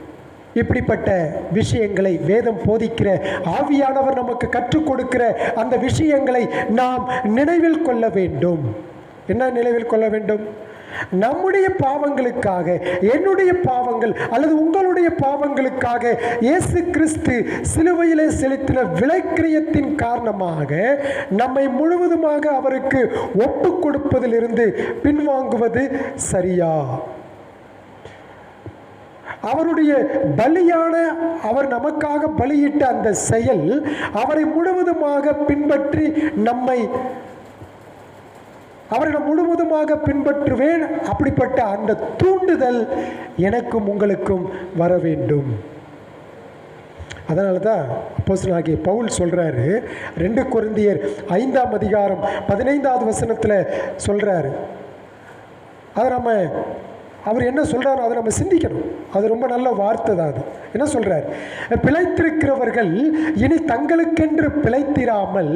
[SPEAKER 1] இப்படிப்பட்ட விஷயங்களை வேதம் போதிக்கிற ஆவியானவர் நமக்கு கற்றுக் கொடுக்கிற அந்த விஷயங்களை நாம் நினைவில் கொள்ள வேண்டும். என்ன நினைவில் கொள்ள வேண்டும்? நம்முடைய பாவங்களுக்காக, என்னுடைய பாவங்கள் அல்லது உங்களுடைய பாவங்களுக்காக இயேசு கிறிஸ்து சிலுவையிலே செலுத்தின விலைக்கிரயத்தின் காரணமாக நம்மை முழுவதுமாக அவருக்கு ஒப்பு கொடுப்பதிலிருந்து பின்வாங்குவது சரியா? அவருடைய பலியான, அவர் நமக்காக பலியிட்ட அந்த செயல், அவரை முழுவதுமாக பின்பற்றி அவரை முழுவதுமாக பின்பற்றுவேன், அப்படிப்பட்ட அந்த தூண்டுதல் எனக்கும் உங்களுக்கும் வர வேண்டும். அதனால தான் அப்போஸ்தலனாகிய பவுல் சொல்றாரு, 2 கொரிந்தியர் 5ஆம் அதிகாரம் 15வது வசனத்தில் சொல்றாரு. அதை அவர் என்ன சொல்றாரோ அதை நம்ம சிந்திக்கணும். அது ரொம்ப நல்ல வார்த்தை தான். அது என்ன சொல்றார்? பிழைத்திருக்கிறவர்கள் இனி தங்களுக்கென்று பிழைத்திராமல்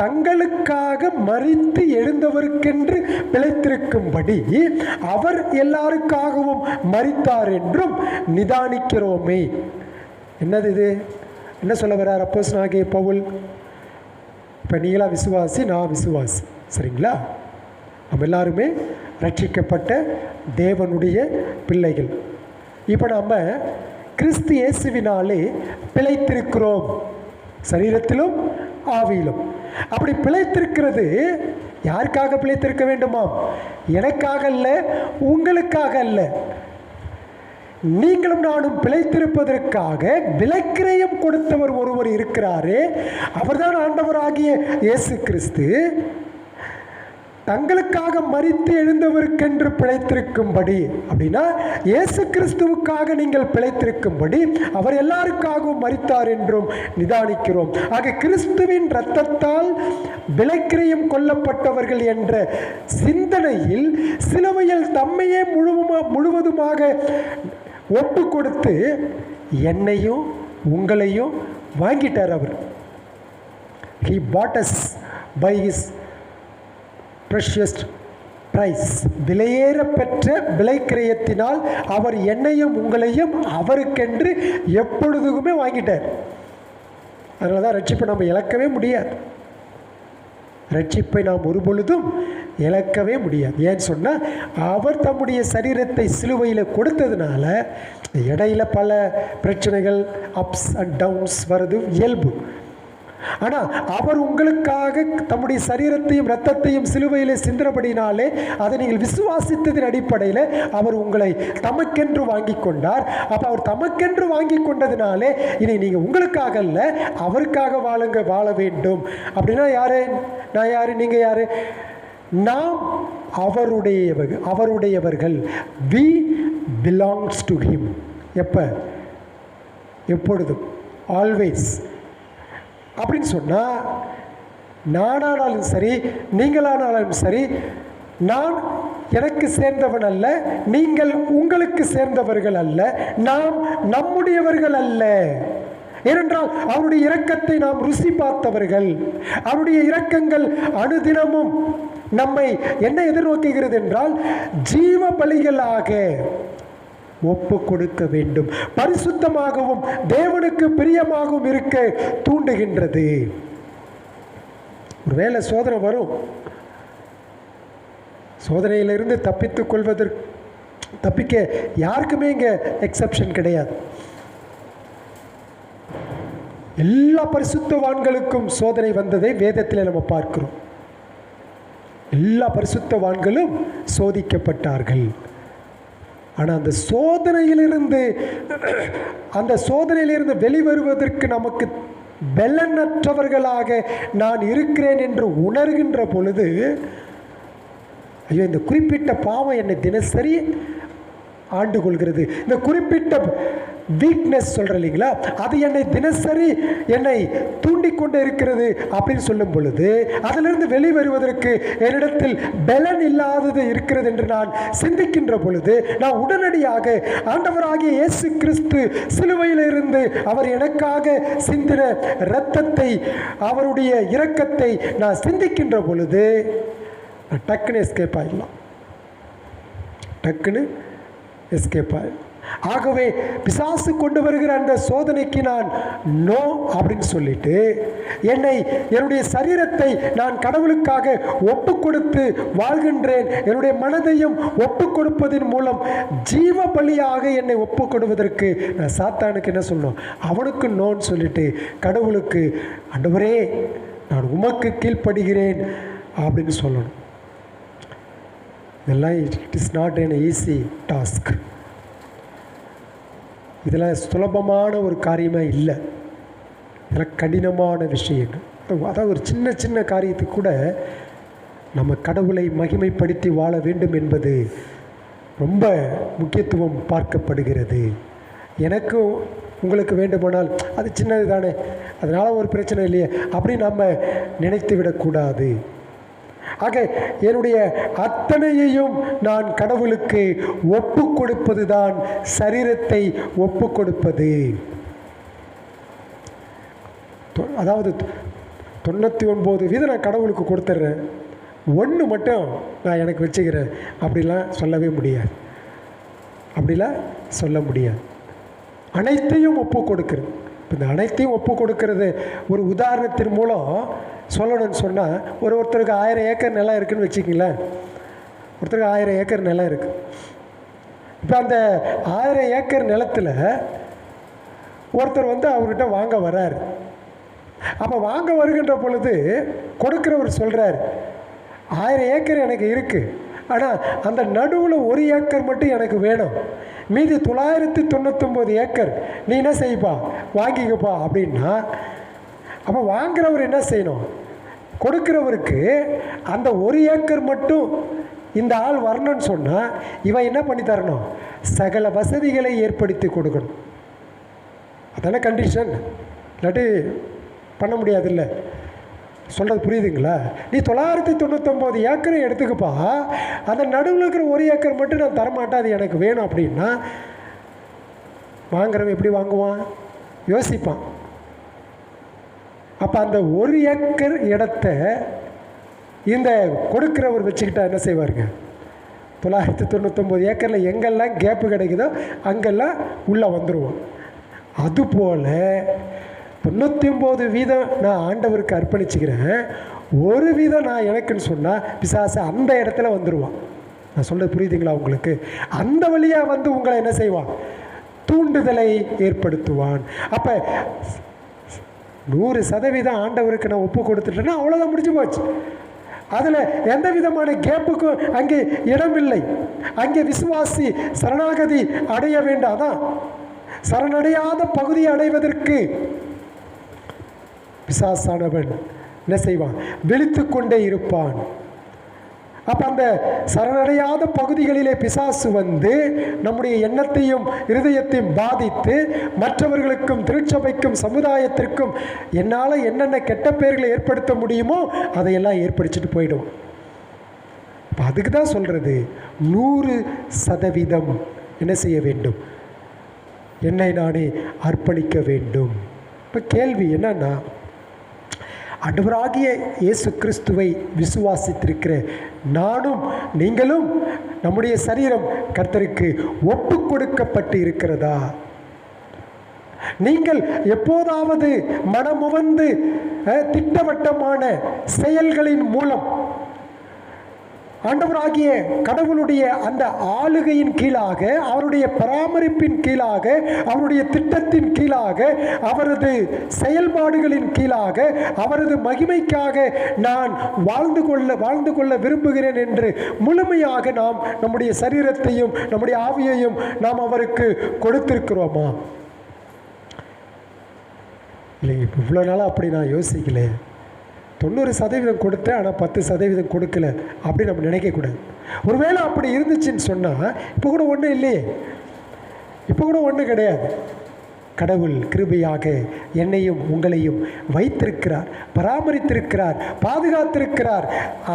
[SPEAKER 1] தங்களுக்காக மரித்து எழுந்தவருக்கென்று பிழைத்திருக்கும்படி அவர் எல்லாருக்காகவும் மரித்தார் என்றும் நிதானிக்கிறோமே. என்னது இது? என்ன சொல்ல வர்றார் அப்போஸ்தலனாகிய பவுல்? இப்போ நீங்களா விசுவாசி, நான் விசுவாசி, சரிங்களா? நம்ம எல்லாருமே ரட்சிக்கப்பட்ட தேவனுடைய பிள்ளைகள். இப்போ நம்ம கிறிஸ்து இயேசுவினாலே பிழைத்திருக்கிறோம், சரீரத்திலும் ஆவியிலும். அப்படி பிழைத்திருக்கிறது யாருக்காக பிழைத்திருக்க வேண்டுமாம்? எனக்காக அல்ல, உங்களுக்காக அல்ல. நீங்களும் நானும் பிழைத்திருப்பதற்காக விலைக்கிரயம் கொடுத்தவர் ஒருவர் இருக்கிறாரே, அவர்தான் ஆண்டவராகிய இயேசு கிறிஸ்து. தங்களுக்காக மரித்து எழுந்தவருக்கென்று பிழைத்திருக்கும்படி, அப்படின்னா இயேசு கிறிஸ்துவுக்காக நீங்கள் பிழைத்திருக்கும்படி அவர் எல்லாருக்காகவும் மரித்தார் என்றும் நிதானிக்கிறோம். ஆக கிறிஸ்துவின் இரத்தத்தால் விலைக்கிரயம் கொல்லப்பட்டவர்கள் என்ற சிந்தனையில் சிலுவையில் தம்மையே முழுவதுமாக ஒப்பு கொடுத்து என்னையும் உங்களையும் வாங்கிட்டார். அவர் He bought us by his precious price. விலையேற பெற்ற விலைக்கிரயத்தினால் அவர் என்னையும் உங்களையும் அவருக்கென்று எப்பொழுதுமே வாங்கிட்டார். அதனால தான் ரட்சிப்பை நம்ம இழக்கவே முடியாது. ரட்சிப்பை நாம் ஒரு பொழுதும் இழக்கவே முடியாது. ஏன்னு சொன்னால் அவர் தம்முடைய சரீரத்தை சிலுவையில் கொடுத்ததுனால இடையில பல பிரச்சனைகள், அப்ஸ் அண்ட் டவுன்ஸ் வருது இயல்பு. ஆனால் அவர் உங்களுக்காக தம்முடைய சரீரத்தையும் இரத்தத்தையும் சிலுவையிலே சிந்தினபடினாலே அதை நீங்கள் விசுவாசித்ததின் அடிப்படையில் அவர் உங்களை தமக்கென்று வாங்கி கொண்டார். அப்போ அவர் தமக்கென்று வாங்கி கொண்டதினாலே இனி நீங்கள் உங்களுக்காக அல்ல, அவருக்காக வாழ வேண்டும். அப்படின்னா யாரு? நான் யாரு? நீங்கள் யாரு? நாம் அவருடையவர்கள். We belongs to him. எப்பொழுதும், ஆல்வேஸ். அப்படின்னு சொன்னால் நானானாலும் சரி, நீங்களானாலும் சரி, நான் எனக்கு சேர்ந்தவன் அல்ல, நீங்கள் உங்களுக்கு சேர்ந்தவர்கள் அல்ல, நாம் நம்முடையவர்கள் அல்ல. ஏனென்றால் அவருடைய இரக்கத்தை நாம் ருசி பார்த்தவர்கள். அவருடைய இரக்கங்கள் அனுதினமும் நம்மை என்ன எதிர்நோக்குகிறது என்றால் ஜீவ பலிகளாக ஒப்பு கொடுக்க வேண்டும், பரிசுத்தமாகவும் தேவனுக்கு பிரியமாகவும் இருக்க தூண்டுகின்றது. ஒருவேளை சோதனை வரும். சோதனையிலிருந்து தப்பிக்க யாருக்குமே இங்கே எக்ஸப்ஷன் கிடையாது. எல்லா பரிசுத்தவான்களுக்கும் சோதனை வந்ததை வேதத்தில் நம்ம பார்க்கிறோம். எல்லா பரிசுத்தவான்களும் சோதிக்கப்பட்டார்கள். ஆனால் அந்த சோதனையிலிருந்து வெளிவருவதற்கு நமக்கு பலனற்றவர்களாக நான் இருக்கிறேன் என்று உணர்கின்ற பொழுது, ஐயோ இந்த குறிப்பிட்ட பாவம் என்னை தினசரி ஆண்டு கொள்கிறது, இந்த குறிப்பிட்ட வீக்னஸ் சொல்கிற இல்லைங்களா, அது என்னை தினசரி என்னை தூண்டிக்கொண்டு இருக்கிறது அப்படின்னு சொல்லும் பொழுது அதிலிருந்து வெளிவருவதற்கு என்னிடத்தில் பலன் இல்லாதது இருக்கிறது என்று நான் சிந்திக்கின்ற பொழுது நான் உடனடியாக ஆண்டவராகிய இயேசு கிறிஸ்து சிலுவையில் இருந்து அவர் எனக்காக சிந்தின இரத்தத்தை, அவருடைய இரக்கத்தை நான் சிந்திக்கின்ற பொழுது டக்குன்னு எஸ்கேப் ஆகிடலாம், டக்குன்னு எஸ்கேப் ஆகிடலாம். ஆகவே பிசாசு கொண்டு வருகிற அந்த சோதனைக்கு நான் நோ அப்படின்னு சொல்லிட்டு என்னுடைய சரீரத்தை நான் கடவுளுக்காக ஒப்பு கொடுத்து வாழ்கின்றேன். என்னுடைய மனதையும் ஒப்பு கொடுப்பதன் மூலம் ஜீவ பலியாக என்னை ஒப்பு கொடுவதற்கு நான் சாத்தானுக்கு என்ன சொல்லணும், அவனுக்கு நோன்னு சொல்லிட்டு கடவுளுக்கு ஆண்டவரே நான் உமக்கு கீழ்ப்படுகிறேன் அப்படின்னு சொல்லணும். இதெல்லாம் it is not an easy task. இதெல்லாம் சுலபமான ஒரு காரியமாக இல்லை, இதெல்லாம் கடினமான விஷயங்கள். அதாவது ஒரு சின்ன சின்ன காரியத்துக்கு கூட நம்ம கடவுளை மகிமைப்படுத்தி வாழ வேண்டும் என்பது ரொம்ப முக்கியத்துவம் பார்க்கப்படுகிறது. எனக்கும் உங்களுக்கு வேண்டுமானால் அது சின்னது தானே, அதனால் ஒரு பிரச்சனை இல்லையே அப்படி நம்ம நினைத்து விடக்கூடாது. ஆக என்னுடைய அத்தனையையும் நான் கடவுளுக்கு ஒப்பு கொடுப்பது தான் சரீரத்தை ஒப்பு கொடுப்பது. அதாவது 99% நான் கடவுளுக்கு கொடுத்துட்றேன், 1 மட்டும் நான் எனக்கு வச்சுக்கிறேன் அப்படிலாம் சொல்லவே முடியாது, அப்படிலாம் சொல்ல முடியாது. அனைத்தையும் ஒப்பு கொடுக்குறது. இந்த அனைத்தையும் ஒப்பு கொடுக்கறது ஒரு உதாரணத்தின் மூலம் சொல்லணும்னு சொன்னால், ஒருத்தருக்கு 1000 ஏக்கர் நிலம் இருக்குதுன்னு வச்சுக்கிங்களேன். ஒருத்தருக்கு 1000 ஏக்கர் நிலம் இருக்குது. இப்போ அந்த 1000 ஏக்கர் நிலத்தில் ஒருத்தர் அவர்கிட்ட வாங்க வர்றார். அப்போ வாங்க வருகின்ற பொழுது கொடுக்குறவர் சொல்கிறார், 1000 ஏக்கர் எனக்கு இருக்குது, ஆனால் அந்த நடுவில் 1 ஏக்கர் மட்டும் எனக்கு வேணும், மீதி 999 ஏக்கர் நீ என்ன செய்ப்பா வாங்கிக்கப்பா அப்படின்னா, அப்போ வாங்குறவர் என்ன செய்யணும், கொடுக்குறவருக்கு அந்த 1 ஏக்கர் மட்டும் இந்த ஆள் வரணும்னு சொன்னால் இவன் என்ன பண்ணி தரணும், சகல வசதிகளை ஏற்படுத்தி கொடுக்கணும். அதான கண்டிஷன், இல்லாட்டி பண்ண முடியாதுல்ல. சொல்கிறது புரியுதுங்களா? நீ 999 ஏக்கரை எடுத்துக்கப்பா, அந்த நடுவில் இருக்கிற 1 ஏக்கர் மட்டும் நான் தரமாட்டேன், அது எனக்கு வேணும் அப்படின்னா வாங்குறவன் எப்படி வாங்குவான், யோசிப்பான். அப்போ அந்த 1 ஏக்கர் இடத்த இந்த கொடுக்குறவர் வச்சுக்கிட்டா என்ன செய்வாருங்க, 999 ஏக்கரில் எங்கெல்லாம் கேப்பு கிடைக்குதோ அங்கெல்லாம் உள்ளே வந்துடுவோம். அதுபோல் 99% நான் ஆண்டவருக்கு அர்ப்பணிச்சுக்கிறேன், 1% நான் எனக்குன்னு சொன்னால் பிசாசு அந்த இடத்துல வந்துடுவான். நான் சொல்கிறது புரியுதுங்களா உங்களுக்கு? அந்த வழியாக உங்களை என்ன செய்வான், தூண்டுதலை ஏற்படுத்துவான். அப்போ 100% ஆண்டவருக்கு நான் ஒப்பு கொடுத்துட்டேன்னா அவ்வளோதான், முடிஞ்சு போச்சு. அதில் எந்த விதமான கேப்புக்கும் அங்கே இடமில்லை. அங்கே விசுவாசி சரணாகதி அடைய வேண்டாதான். சரணடையாத பகுதியை அடைவதற்கு பிசாசானவன் என்ன செய்வான், விழித்து கொண்டே இருப்பான். அப்போ அந்த சரணடையாத பகுதிகளிலே பிசாசு நம்முடைய எண்ணத்தையும் இருதயத்தையும் பாதித்து மற்றவர்களுக்கும் திருச்சபைக்கும் சமுதாயத்திற்கும் என்னால் என்னென்ன கெட்ட பெயர்களை ஏற்படுத்த முடியுமோ அதையெல்லாம் ஏற்படுத்திட்டு போயிடும். இப்போ அதுக்கு தான் சொல்கிறது 100% என்ன செய்ய வேண்டும், என்னை நானே அர்ப்பணிக்க வேண்டும். இப்போ கேள்வி என்னன்னா, ஆண்டவராகிய இயேசு கிறிஸ்துவை விசுவாசித்திருக்கிற நானும் நீங்களும் நம்முடைய சரீரம் கர்த்தருக்கு ஒப்பு கொடுக்கப்பட்டு இருக்கிறதா? நீங்கள் எப்போதாவது மனமுவந்து திட்டவட்டமான செயல்களின் மூலம் ஆண்டவராகிய கடவுளுடைய அந்த ஆளுகையின் கீழாக, அவருடைய பராமரிப்பின் கீழாக, அவருடைய திட்டத்தின் கீழாக, அவரது செயல்பாடுகளின் கீழாக, அவரது மகிமைக்காக நான் வாழ்ந்து கொள்ள விரும்புகிறேன் என்று முழுமையாக நாம் நம்முடைய சரீரத்தையும் நம்முடைய ஆவியையும் நாம் அவருக்கு கொடுத்திருக்கிறோமா? இல்லைங்க, இப்போ இவ்வளோ நாளாக அப்படி நான் யோசிக்கல. 90% கொடுத்தேன், ஆனால் 10% கொடுக்கல அப்படி நம்ம நினைக்கக்கூடாது. ஒருவேளை அப்படி இருந்துச்சுன்னு சொன்னால் இப்போ கூட ஒன்றும் இல்லையே, இப்போ கூட ஒன்றும் கிடையாது. கடவுள் கிருபையாக என்னையும் உங்களையும் வைத்திருக்கிறார், பராமரித்திருக்கிறார், பாதுகாத்திருக்கிறார்.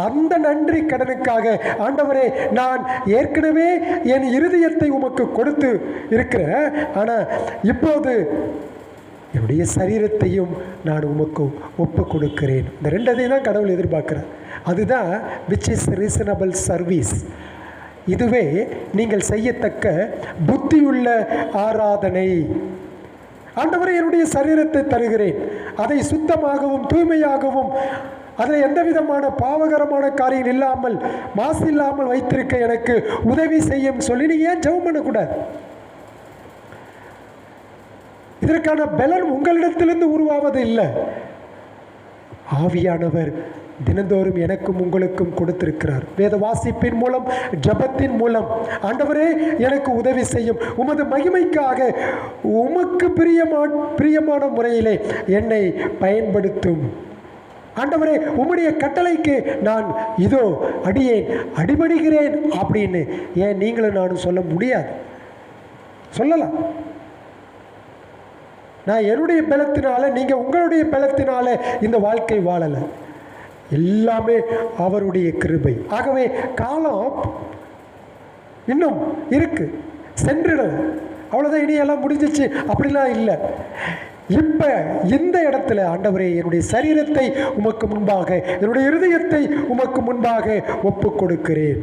[SPEAKER 1] அந்த நன்றி கடனுக்காக ஆண்டவரே, நான் ஏற்கனவே என் இருதயத்தை உமக்கு கொடுத்து இருக்கிறேன், ஆனால் இப்போது என்னுடைய சரீரத்தையும் நான் உமக்கு ஒப்பு கொடுக்கிறேன். இந்த ரெண்டதையும் தான் கடவுள் எதிர்பார்க்குறார். அதுதான் விச் இஸ் ரீசனபிள் சர்வீஸ். இதுவே நீங்கள் செய்யத்தக்க புத்தியுள்ள ஆராதனை. ஆண்டவரே, என்னுடைய சரீரத்தை தருகிறேன், அதை சுத்தமாகவும் தூய்மையாகவும் அதில் எந்த விதமான பாவகரமான காரியம் இல்லாமல் மாசு இல்லாமல் வைத்திருக்க எனக்கு உதவி செய்யும் சொல்லி நீங்கள் ஏன் ஜெபம் பண்ணக்கூடாது? இதற்கான பலன் உங்களிடத்திலிருந்து உருவாவது இல்லை. ஆவியானவர் தினந்தோறும் எனக்கும் உங்களுக்கும் கொடுத்திருக்கிறார். வேத வாசிப்பின் மூலம், ஜபத்தின் மூலம், ஆண்டவரே எனக்கு உதவி செய்யும், உமது மகிமைக்காக உமக்கு பிரியமான முறையிலே என்னை பயன்படுத்தும். ஆண்டவரே, உம்முடைய கட்டளைக்கு நான் இதோ அடியேன், அடிபடுகிறேன் அப்படின்னு ஏன் நீங்களும் நானும் சொல்ல முடியாது? சொல்லலாம். நான் என்னுடைய பலத்தினால, நீங்கள் உங்களுடைய பலத்தினால இந்த வாழ்க்கை வாழலை. எல்லாமே அவருடைய கிருபை. ஆகவே காலம் இன்னும் இருக்கு, சென்றிட அவ்வளோதான், இனி எல்லாம் முடிஞ்சிச்சு அப்படிலாம் இல்லை. இப்போ இந்த இடத்துல ஆண்டவரே, என்னுடைய சரீரத்தை உமக்கு முன்பாக, என்னுடைய இருதயத்தை உமக்கு முன்பாக ஒப்பு கொடுக்கிறேன்.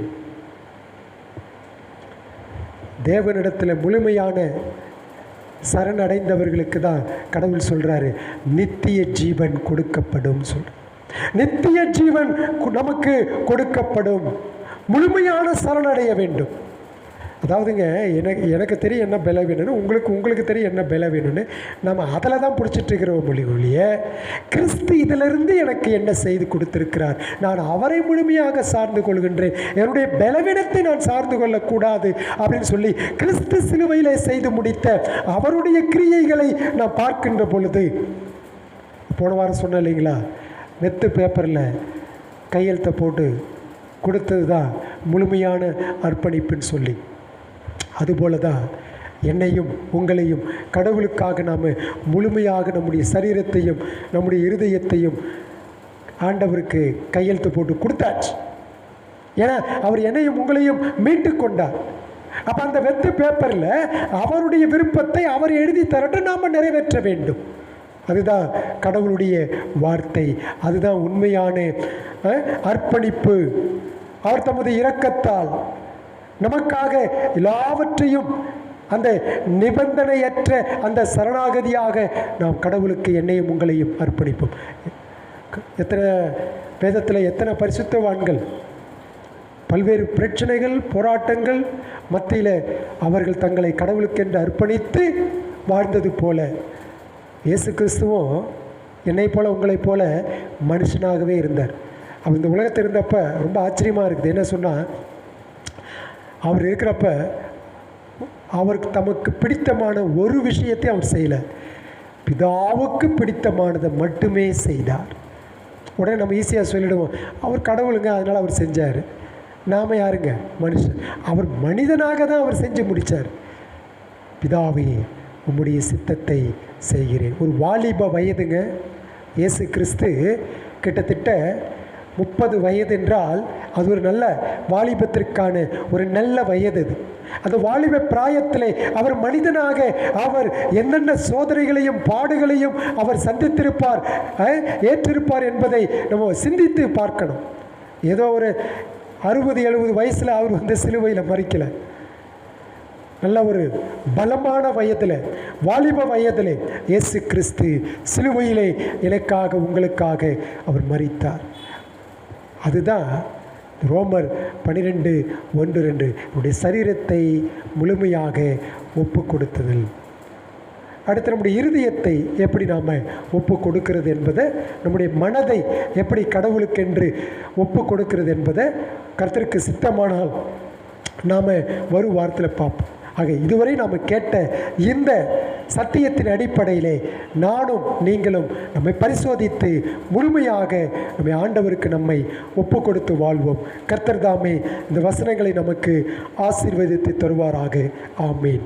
[SPEAKER 1] தேவனிடத்தில் முழுமையான சரணடைந்தவர்களுக்கு தான் கடவுள் சொல்கிறாரு, நித்திய ஜீவன் கொடுக்கப்படும் சொல்ற. நித்திய ஜீவன் நமக்கு கொடுக்கப்படும். முழுமையான சரணடைய வேண்டும். அதாவதுங்க, எனக்கு தெரியும் என்ன பலம் வேணும்னு, உங்களுக்கு தெரியும் என்ன பலம் வேணும்னு. நம்ம அதில் தான் பிடிச்சிட்ருக்கிற மொழிய கிறிஸ்து இதிலிருந்து எனக்கு என்ன செய்து கொடுத்திருக்கிறார், நான் அவரை முழுமையாக சார்ந்து கொள்கின்றேன், என்னுடைய பலவீனத்தை நான் சார்ந்து கொள்ளக்கூடாது அப்படின்னு சொல்லி கிறிஸ்து சிலுவையில் செய்து முடித்த அவருடைய கிரியைகளை நான் பார்க்கின்ற பொழுது, போன வாரம் சொன்னேன் இல்லைங்களா, வெத்து பேப்பரில் கையெழுத்தை போட்டு கொடுத்தது தான் முழுமையான அர்ப்பணிப்புன்னு சொல்லி, அதுபோல தான் என்னையும் உங்களையும் கடவுளுக்காக நாம் முழுமையாக நம்முடைய சரீரத்தையும் நம்முடைய இருதயத்தையும் ஆண்டவருக்கு கையெழுத்து போட்டு கொடுத்தாச்சு. ஏன்னா அவர் என்னையும் உங்களையும் மீட்டு கொண்டார். அப்போ அந்த வெத்து பேப்பரில் அவருடைய விருப்பத்தை அவர் எழுதி தரட்டும், நாம் நிறைவேற்ற வேண்டும். அதுதான் கடவுளுடைய வார்த்தை, அதுதான் உண்மையான அர்ப்பணிப்பு. அவர் தமது இரக்கத்தால் நமக்காக எல்லாவற்றையும் அந்த நிபந்தனையற்ற அந்த சரணாகதியாக நாம் கடவுளுக்கு என்னையும் உங்களையும் அர்ப்பணிப்போம். எத்தனை வேதத்தில் எத்தனை பரிசுத்தவான்கள் பல்வேறு பிரச்சனைகள் போராட்டங்கள் மத்தியில் அவர்கள் தங்களை கடவுளுக்கென்று அர்ப்பணித்து வாழ்ந்தது போல, இயேசு கிறிஸ்துவும் என்னை போல் உங்களைப் போல மனுஷனாகவே இருந்தார். அவர் இந்த உலகத்தில் இருந்தப்போ ரொம்ப ஆச்சரியமாக இருக்குது. என்ன சொன்னால், அவர் இருக்கிறப்ப அவருக்கு தமக்கு பிடித்தமான ஒரு விஷயத்தை அவர் செய்யலை, பிதாவுக்கு பிடித்தமானதை மட்டுமே செய்தார். உடனே நம்ம ஈஸியாக சொல்லிடுவோம், அவர் கடவுளுங்க அதனால் அவர் செஞ்சார். நாம் யாருங்க? மனுஷன். அவர் மனிதனாக தான் அவர் செஞ்சு முடித்தார். பிதாவே, உம்முடைய சித்தத்தை செய்கிறேன். ஒரு வாலிப வயதுங்க. இயேசு கிறிஸ்து கிட்டத்தட்ட 30 வயது என்றால் அது ஒரு நல்ல வாலிபத்திற்கான ஒரு நல்ல வயது. அது அந்த வாலிப பிராயத்திலே அவர் மனிதனாக அவர் என்னென்ன சோதனைகளையும் பாடுகளையும் அவர் சந்தித்திருப்பார், ஏற்றிருப்பார் என்பதை நம்ம சிந்தித்து பார்க்கணும். ஏதோ ஒரு 60-70 வயசில் அவர் வந்து சிலுவையில் மறிக்கலை. நல்ல ஒரு பலமான வயதில், வாலிப வயதில் இயேசு கிறிஸ்து சிலுவையிலே எனக்காக உங்களுக்காக அவர் மரித்தார். அதுதான் ரோமர் 12:1-2 நம்முடைய சரீரத்தை முழுமையாக ஒப்பு கொடுத்ததில். அடுத்து நம்முடைய இருதயத்தை எப்படி நாம் ஒப்பு கொடுக்கிறது என்பதை, நம்முடைய மனதை எப்படி கடவுளுக்கென்று ஒப்பு கொடுக்கிறது என்பதை கர்த்தருக்கு சித்தமானால் நாம் வரும் வாரத்தில் பார்ப்போம். ஆக இதுவரை நாம் கேட்ட இந்த சத்தியத்தின் அடிப்படையிலே நானும் நீங்களும் நம்மை பரிசோதித்து முழுமையாக நம்மை ஆண்டவருக்கு நம்மை ஒப்பு கொடுத்து வாழ்வோம். கர்த்தர் தாமே இந்த வசனங்களை நமக்கு ஆசீர்வதித்து தருவாராக. ஆமீன்.